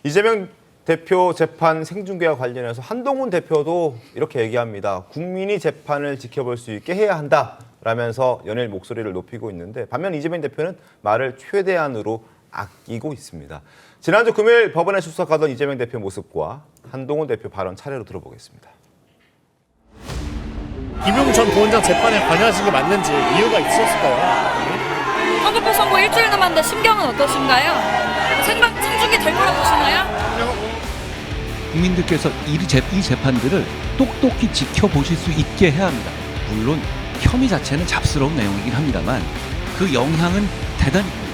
이재명 대표 재판 생중계와 관련해서 한동훈 대표도 이렇게 얘기합니다. 국민이 재판을 지켜볼 수 있게 해야 한다라면서 연일 목소리를 높이고 있는데 반면 이재명 대표는 말을 최대한으로 아끼고 있습니다. 지난주 금요일 법원에 출석하던 이재명 대표 모습과 한동훈 대표 발언 차례로 들어보겠습니다. 김용 전 부원장 재판에 관여하신 게 맞는지 이유가 있으셨을까요? 선거표 선고 일주일 남았는데 심경은 어떠신가요? 생중계 될 거라고 보시나요? 국민들께서 이 재판들을 똑똑히 지켜보실 수 있게 해야 합니다. 물론 혐의 자체는 잡스러운 내용이긴 합니다만 그 영향은 대단히 큽니다.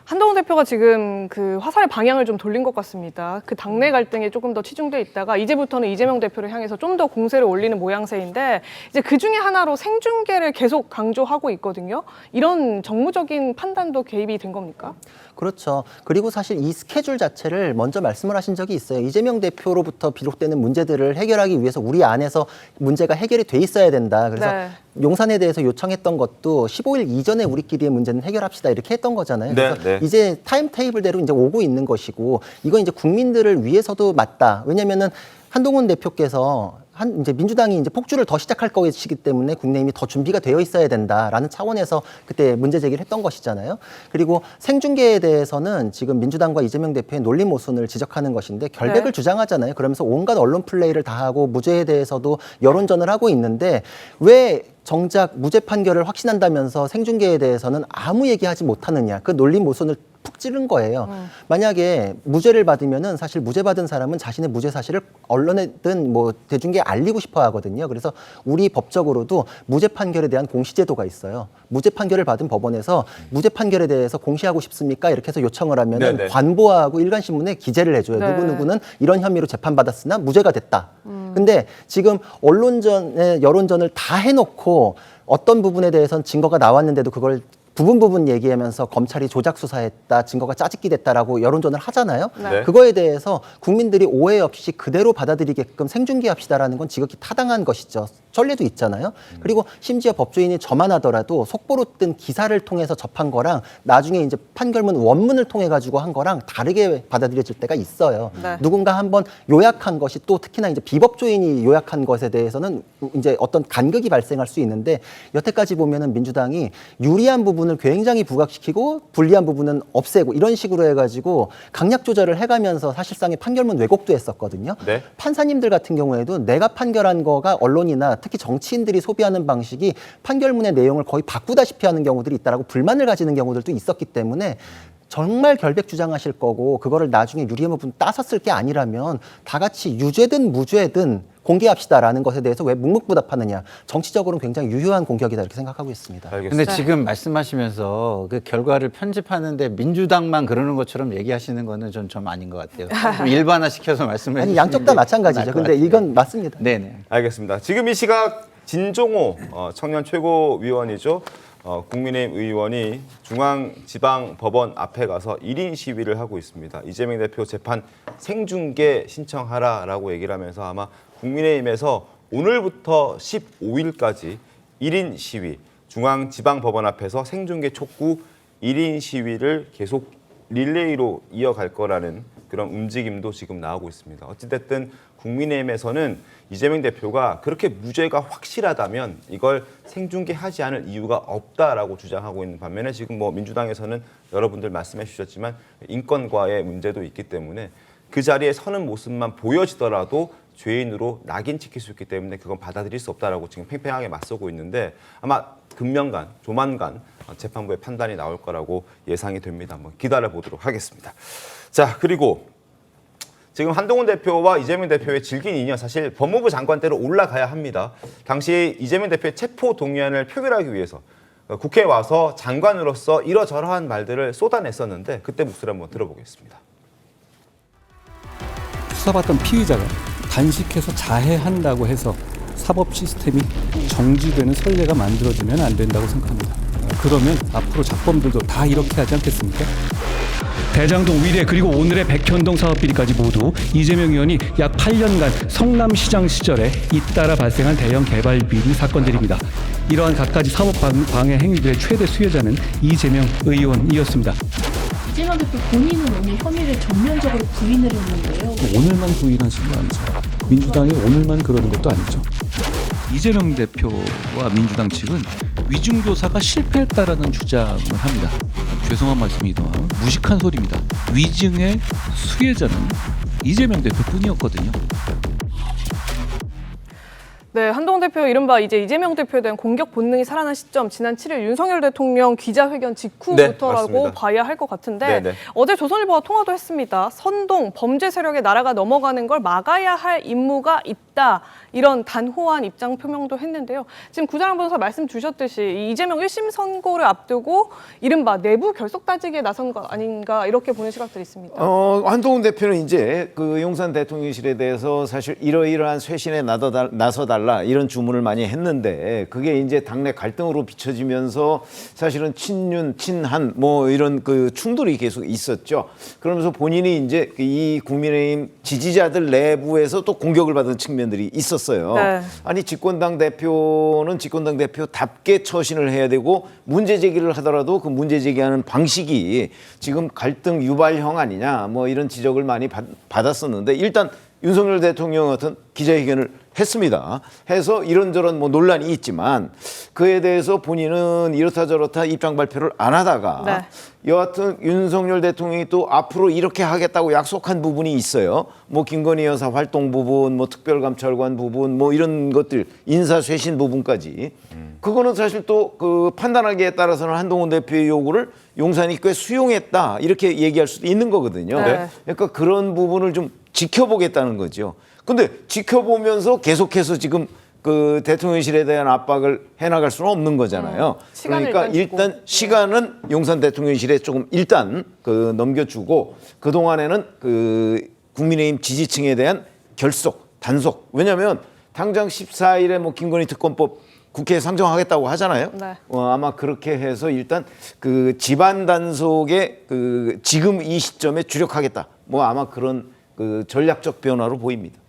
한동훈 대표가 지금 그 화살의 방향을 좀 돌린 것 같습니다. 그 당내 갈등에 조금 더 치중돼 있다가 이제부터는 이재명 대표를 향해서 좀 더 공세를 올리는 모양새인데 이제 그 중에 하나로 생중계를 계속 강조하고 있거든요. 이런 정무적인 판단도 개입이 된 겁니까? 그렇죠. 그리고 사실 이 스케줄 자체를 먼저 말씀을 하신 적이 있어요. 이재명 대표로부터 비롯되는 문제들을 해결하기 위해서 우리 안에서 문제가 해결이 돼 있어야 된다. 그래서 네. 용산에 대해서 요청했던 것도 15일 이전에 우리끼리의 문제는 해결합시다 이렇게 했던 거잖아요. 네, 그래서 네. 이제 타임 테이블대로 이제 오고 있는 것이고 이건 이제 국민들을 위해서도 맞다. 왜냐면은 한동훈 대표께서 이제 민주당이 이제 폭주를 더 시작할 것이기 때문에 국민의힘이 더 준비가 되어 있어야 된다라는 차원에서 그때 문제 제기를 했던 것이잖아요. 그리고 생중계에 대해서는 지금 민주당과 이재명 대표의 논리 모순을 지적하는 것인데 결백을 네. 주장하잖아요. 그러면서 온갖 언론 플레이를 다 하고 무죄에 대해서도 여론전을 하고 있는데 왜 정작 무죄 판결을 확신한다면서 생중계에 대해서는 아무 얘기하지 못하느냐. 그 논리 모순을 푹 찌른 거예요. 만약에 무죄를 받으면은 사실 무죄 받은 사람은 자신의 무죄 사실을 언론에든 뭐 대중계에 알리고 싶어 하거든요. 그래서 우리 법적으로도 무죄 판결에 대한 공시제도가 있어요. 무죄 판결을 받은 법원에서 무죄 판결에 대해서 공시하고 싶습니까? 이렇게 해서 요청을 하면은 네네. 관보하고 일간신문에 기재를 해줘요. 네. 누구누구는 이런 혐의로 재판받았으나 무죄가 됐다. 근데 지금 언론전에 여론전을 다 해놓고 어떤 부분에 대해서는 증거가 나왔는데도 그걸 부분 얘기하면서 검찰이 조작 수사했다, 증거가 짜집기 됐다라고 여론전을 하잖아요. 네. 그거에 대해서 국민들이 오해 없이 그대로 받아들이게끔 생중계합시다라는 건 지극히 타당한 것이죠. 전례도 있잖아요. 그리고 심지어 법조인이 저만 하더라도 속보로 뜬 기사를 통해서 접한 거랑 나중에 이제 판결문 원문을 통해 가지고 한 거랑 다르게 받아들여질 때가 있어요. 네. 누군가 한번 요약한 것이 또 특히나 이제 비법조인이 요약한 것에 대해서는 이제 어떤 간극이 발생할 수 있는데 여태까지 보면은 민주당이 유리한 부분을 굉장히 부각시키고 불리한 부분은 없애고 이런 식으로 해가지고 강약 조절을 해가면서 사실상의 판결문 왜곡도 했었거든요. 네. 판사님들 같은 경우에도 내가 판결한 거가 언론이나 특히 정치인들이 소비하는 방식이 판결문의 내용을 거의 바꾸다시피 하는 경우들이 있다라고 불만을 가지는 경우들도 있었기 때문에 정말 결백 주장하실 거고 그거를 나중에 유리한 부분 따섰을 게 아니라면 다 같이 유죄든 무죄든 공개합시다라는 것에 대해서 왜 묵묵부답하느냐. 정치적으로는 굉장히 유효한 공격이다 이렇게 생각하고 있습니다. 알겠습니다. 근데 지금 말씀하시면서 그 결과를 편집하는데 민주당만 그러는 것처럼 얘기하시는 거는 좀 아닌 것 같아요. 좀 일반화시켜서 말씀해 아니 주시는 양쪽 다 게 마찬가지죠. 나을 것 근데 같아요. 이건 맞습니다. 네네. 알겠습니다. 지금 이 시각 진종호 청년 최고위원이죠. 국민의힘 의원이 중앙지방법원 앞에 가서 1인 시위를 하고 있습니다. 이재명 대표 재판 생중계 신청하라라고 얘기를 하면서 아마 국민의힘에서 오늘부터 15일까지 1인 시위, 중앙지방법원 앞에서 생중계 촉구 1인 시위를 계속 릴레이로 이어갈 거라는 그런 움직임도 지금 나오고 있습니다. 어찌됐든 국민의힘에서는 이재명 대표가 그렇게 무죄가 확실하다면 이걸 생중계하지 않을 이유가 없다라고 주장하고 있는 반면에 지금 뭐 민주당에서는 여러분들 말씀해 주셨지만 인권과의 문제도 있기 때문에 그 자리에 서는 모습만 보여지더라도 죄인으로 낙인 찍힐 수 있기 때문에 그건 받아들일 수 없다라고 지금 팽팽하게 맞서고 있는데 아마 금년간, 조만간 재판부의 판단이 나올 거라고 예상이 됩니다. 한번 기다려 보도록 하겠습니다. 자, 그리고 지금 한동훈 대표와 이재명 대표의 질긴 인연 사실 법무부 장관 때로 올라가야 합니다. 당시 이재명 대표의 체포 동의안을 표결하기 위해서 국회에 와서 장관으로서 이러저러한 말들을 쏟아냈었는데 그때 목소리 한번 들어보겠습니다. 수사받던 피의자가 단식해서 자해한다고 해서 사법 시스템이 정지되는 선례가 만들어지면 안 된다고 생각합니다. 그러면 앞으로 작범들도 다 이렇게 하지 않겠습니까? 대장동 위례 그리고 오늘의 백현동 사업 비리까지 모두 이재명 의원이 약 8년간 성남시장 시절에 잇따라 발생한 대형 개발 비리 사건들입니다. 이러한 갖가지 사법 방해 행위들의 최대 수혜자는 이재명 의원이었습니다. 이재명 대표 본인은 오늘 혐의를 전면적으로 부인을 했는데요. 오늘만 부인하신 거 아니죠. 민주당이 오늘만 그러는 것도 아니죠. 이재명 대표와 민주당 측은 위중조사가 실패했다라는 주장을 합니다. 죄송한 말씀이지만 무식한 소리입니다. 위증의 수혜자는 이재명 대표뿐이었거든요. 네, 한동훈 대표 이른바 이제 이재명 대표에 대한 공격 본능이 살아난 시점 지난 7일 윤석열 대통령 기자회견 직후부터라고 맞습니다. 봐야 할 것 같은데 네네. 어제 조선일보와 통화도 했습니다. 선동 범죄 세력의 나라가 넘어가는 걸 막아야 할 임무가 있다. 이런 단호한 입장 표명도 했는데요. 지금 구자랑 변호사 말씀 주셨듯이 이 이재명 1심 선고를 앞두고 이른바 내부 결속 따지기에 나선 거 아닌가 이렇게 보는 시각들이 있습니다. 한동훈 대표는 이제 그 용산 대통령실에 대해서 사실 이러이러한 쇄신에 나서달라 이런 주문을 많이 했는데 그게 이제 당내 갈등으로 비춰지면서 사실은 친윤, 친한 뭐 이런 그 충돌이 계속 있었죠. 그러면서 본인이 이제 이 국민의힘 지지자들 내부에서 또 공격을 받은 측면들이 있었어요. 네. 아니 집권당 대표는 집권당 대표답게 처신을 해야 되고 문제 제기를 하더라도 그 문제 제기하는 방식이 지금 갈등 유발형 아니냐 뭐 이런 지적을 많이 받았었는데 일단 윤석열 대통령 같은 기자회견을 했습니다. 해서 이런저런 뭐 논란이 있지만 그에 대해서 본인은 이렇다 저렇다 입장 발표를 안 하다가 네. 여하튼 윤석열 대통령이 또 앞으로 이렇게 하겠다고 약속한 부분이 있어요. 뭐 김건희 여사 활동 부분, 뭐 특별감찰관 부분, 뭐 이런 것들 인사쇄신 부분까지 그거는 사실 또 그 판단하기에 따라서는 한동훈 대표의 요구를 용산이 꽤 수용했다 이렇게 얘기할 수도 있는 거거든요. 네. 그러니까 그런 부분을 좀 지켜보겠다는 거죠. 근데 지켜보면서 계속해서 지금 그 대통령실에 대한 압박을 해나갈 수는 없는 거잖아요. 시간을 그러니까 일단 주고. 시간은 용산 대통령실에 조금 일단 그 넘겨주고 그 동안에는 그 국민의힘 지지층에 대한 결속, 단속. 왜냐하면 당장 14일에 뭐 김건희 특검법 국회에 상정하겠다고 하잖아요. 네. 아마 그렇게 해서 일단 그 집안 단속에 그 지금 이 시점에 주력하겠다. 뭐 아마 그런 그 전략적 변화로 보입니다.